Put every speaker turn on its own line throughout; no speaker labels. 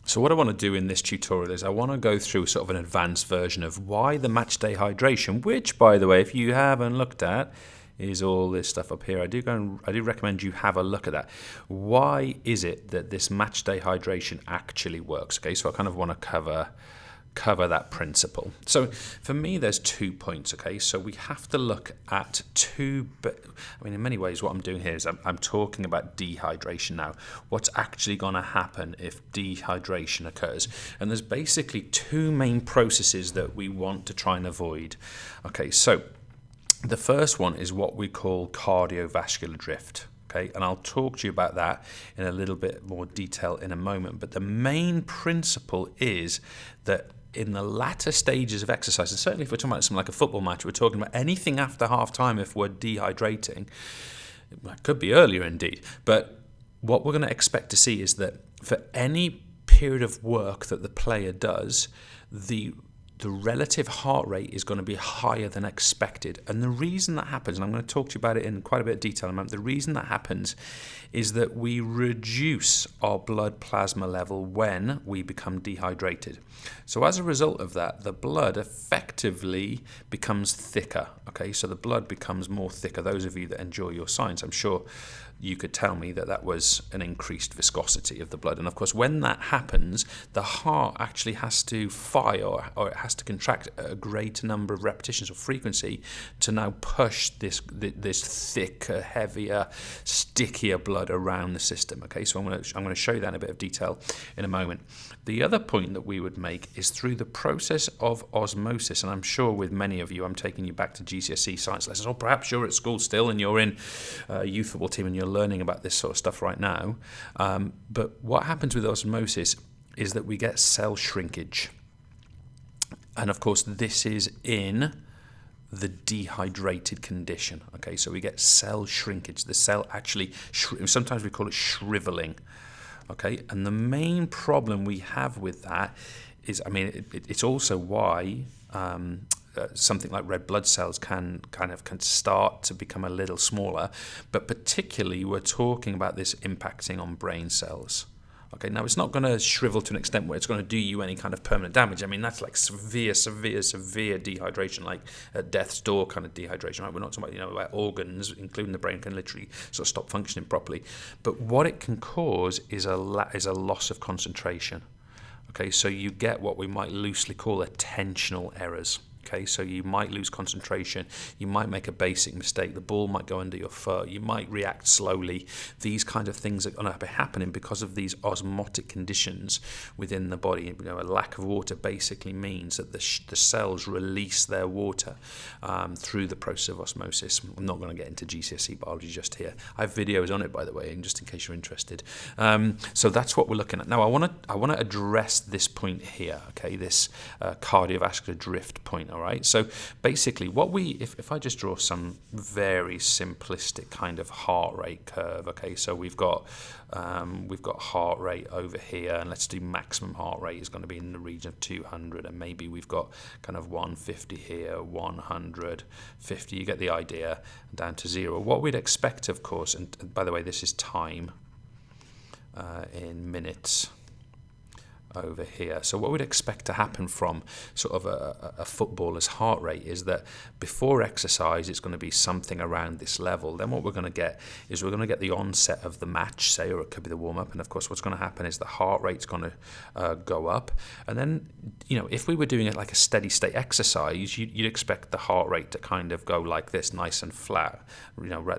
So what I want to do in this tutorial is I want to go through sort of an advanced version of why the match day hydration, which, by the way, if you haven't looked at, is all this stuff up here. I do recommend you have a look at that. Why is it that this match day hydration actually works? Okay, so I kind of want to cover that principle. So for me, there's 2 points. Okay, so we have to look at in many ways what I'm doing here is I'm talking about dehydration now. What's actually going to happen if dehydration occurs? And there's basically 2 main processes that we want to try and avoid. Okay, so the first one is what we call cardiovascular drift. Okay, and I'll talk to you about that in a little bit more detail in a moment. But the main principle is that in the latter stages of exercise, and certainly if we're talking about something like a football match, we're talking about anything after half time if we're dehydrating. It could be earlier indeed. But what we're going to expect to see is that for any period of work that the player does, the relative heart rate is going to be higher than expected. And the reason that happens, and I'm going to talk to you about it in quite a bit of detail in a moment, the reason that happens is that we reduce our blood plasma level when we become dehydrated. So as a result of that, the blood effectively becomes thicker. Okay, so the blood becomes more thicker. Those of you that enjoy your science, I'm sure you could tell me that was an increased viscosity of the blood. And of course, when that happens, the heart actually has to fire, or it has to contract a greater number of repetitions or frequency to now push this thicker, heavier, stickier blood around the system. Okay, so I'm going to show you that in a bit of detail in a moment. The other point that we would make is through the process of osmosis, and I'm sure with many of you, I'm taking you back to GCSE science lessons, or perhaps you're at school still and you're in a youth football team and you're learning about this sort of stuff right now. But what happens with osmosis is that we get cell shrinkage. And of course, this is in the dehydrated condition. Okay, so we get cell shrinkage. The cell actually, sometimes we call it shriveling. Okay, and the main problem we have with that is, it's also why something like red blood cells can start to become a little smaller, but particularly we're talking about this impacting on brain cells. Okay, now it's not going to shrivel to an extent where it's going to do you any kind of permanent damage. That's like severe dehydration, like at death's door kind of dehydration. Right? We're not talking about organs, including the brain, can literally sort of stop functioning properly. But what it can cause is a loss of concentration. Okay, so you get what we might loosely call tensional errors. Okay, so you might lose concentration, you might make a basic mistake, the ball might go under your foot, you might react slowly. These kind of things are going to be happening because of these osmotic conditions within the body. A lack of water basically means that the cells release their water through the process of osmosis. I'm not going to get into GCSE biology just here. I have videos on it, by the way, just in case you're interested. So that's what we're looking at. Now, I want to address this point here, okay, this cardiovascular drift point. All right, so basically if I just draw some very simplistic kind of heart rate curve, okay, so we've got heart rate over here, and let's do maximum heart rate is going to be in the region of 200, and maybe we've got kind of 150 here, 150, you get the idea, down to 0. What we'd expect, of course, and by the way, this is time in minutes over here. So what we'd expect to happen from sort of a footballer's heart rate is that before exercise it's going to be something around this level. Then what we're going to get is we're going to get the onset of the match, say, or it could be the warm-up, and of course what's going to happen is the heart rate's going to go up, and then if we were doing it like a steady state exercise, you'd expect the heart rate to kind of go like this, nice and flat.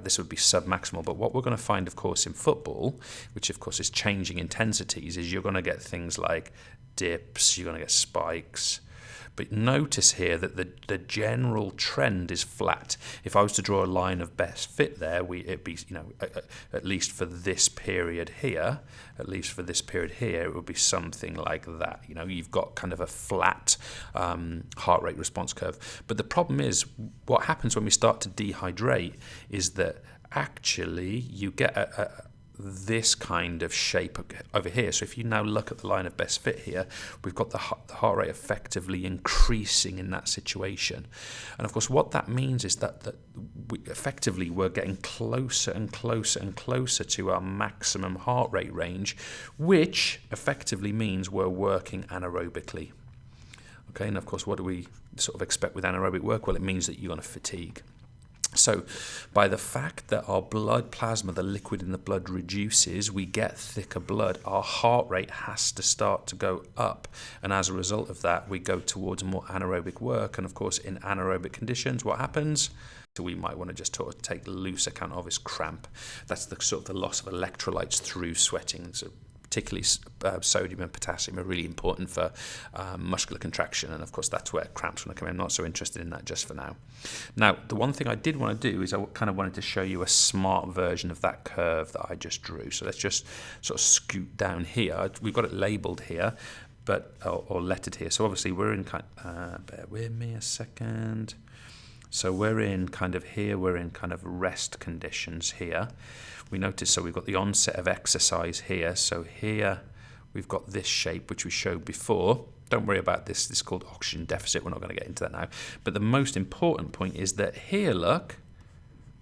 This would be submaximal. But what we're going to find, of course, in football, which of course is changing intensities, is you're going to get things like dips, you're going to get spikes. But notice here that the general trend is flat. If I was to draw a line of best fit there, it'd be, at least for this period here, it would be something like that. You've got kind of a flat heart rate response curve. But the problem is, what happens when we start to dehydrate is that actually you get this kind of shape over here. So if you now look at the line of best fit here, we've got the heart rate effectively increasing in that situation. And of course, what that means is that we're getting closer and closer and closer to our maximum heart rate range, which effectively means we're working anaerobically. Okay, and of course, what do we sort of expect with anaerobic work? Well, it means that you're going to fatigue. So by the fact that our blood plasma, the liquid in the blood, reduces, we get thicker blood, our heart rate has to start to go up. And as a result of that, we go towards more anaerobic work. And of course, in anaerobic conditions, what happens? So we might want to just sort of take loose account of is cramp. That's the sort of the loss of electrolytes through sweating. So particularly sodium and potassium are really important for muscular contraction, and of course that's where cramps want to come in. I'm not so interested in that just for now. Now, the one thing I did want to do is I kind of wanted to show you a smart version of that curve that I just drew. So let's just sort of scoot down here. We've got it labelled here, but or lettered here. So obviously we're in bear with me a second. So we're in kind of here, we're in kind of rest conditions here. We notice, so we've got the onset of exercise here. So here we've got this shape, which we showed before. Don't worry about this. This is called oxygen deficit. We're not going to get into that now. But the most important point is that here, look,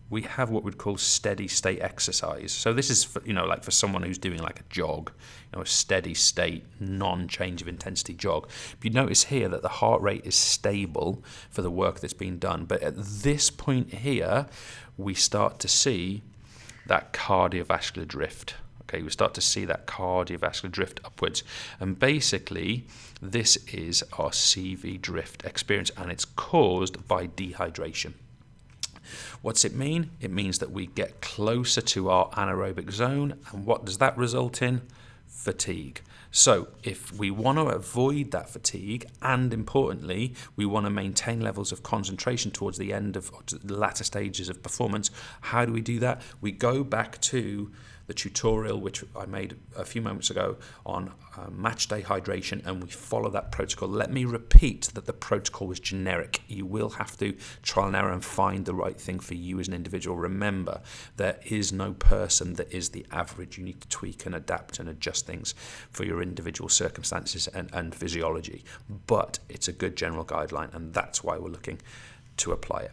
we have what we'd call steady state exercise. So this is, for, like for someone who's doing like a jog, a steady state, non-change of intensity jog. But you notice here that the heart rate is stable for the work that's been done. But at this point here, we start to see that cardiovascular drift. Okay, we start to see that cardiovascular drift upwards. And basically, this is our CV drift experience, and it's caused by dehydration. What's it mean? It means that we get closer to our anaerobic zone. And what does that result in? Fatigue. So if we want to avoid that fatigue, and importantly, we want to maintain levels of concentration towards the end of the latter stages of performance, how do we do that? We go back to the tutorial which I made a few moments ago on match dehydration, and we follow that protocol. Let me repeat that the protocol was generic. You will have to trial and error and find the right thing for you as an individual. Remember, there is no person that is the average. You need to tweak and adapt and adjust things for your individual circumstances and physiology. But it's a good general guideline, and that's why we're looking to apply it.